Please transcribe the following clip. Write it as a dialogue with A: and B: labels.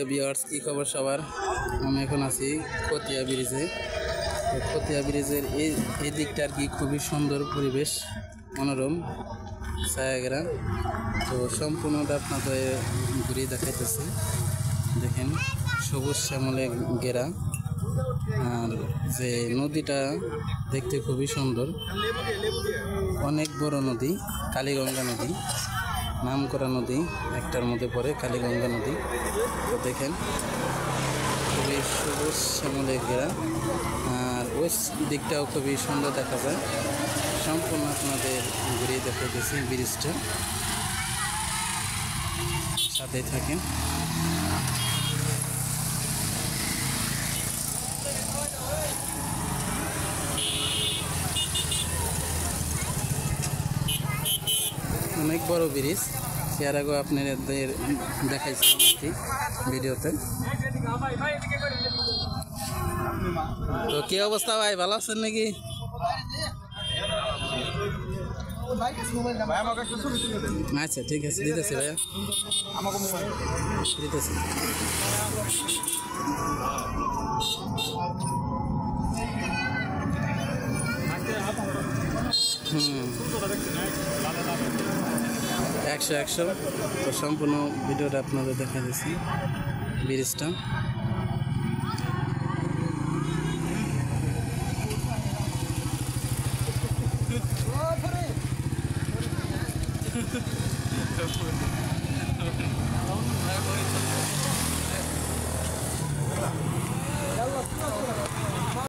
A: Viewers, কি খবর সবার? আমি এখন আছি খতিয়া ব্রিজে। খতিয়া ব্রিজের এই দিকটা আর কি খুবই সুন্দর পরিবেশ, মনোরম ছায়াগ্রা। তো সম্পূর্ণটা আপনাদের ঘুরিয়ে দেখাইতেছি। দেখেন সবুজ শ্যামলে ঘেরা, আর যে নদীটা দেখতে খুবই সুন্দর, অনেক বড় নদী, কালীগঙ্গা নদী, নাম করা নদী, একটার মধ্যে পড়ে কালীগঙ্গা নদী। তো দেখেন খুবই সবুজ শ্যামলে ঘেরা, আর ওই দিকটাও খুবই সুন্দর দেখা যায়। সম্পূর্ণ আপনাদের ঘুরিয়ে দেখাইতেছি ব্রিজটা, সাথে থাকেন। অনেক বড় ব্রিজ, এর আগে আপনাদের দেখাইছি ভিডিওতে। তো কি অবস্থা ভাই, ভালো আছেন নাকি? আচ্ছা ঠিক আছে, দিতেছি ভাইয়া, দিতেছি। একশো একশো। তো সম্পূর্ণ ভিডিওটা আপনাদের দেখা দিচ্ছি ব্রিজটা।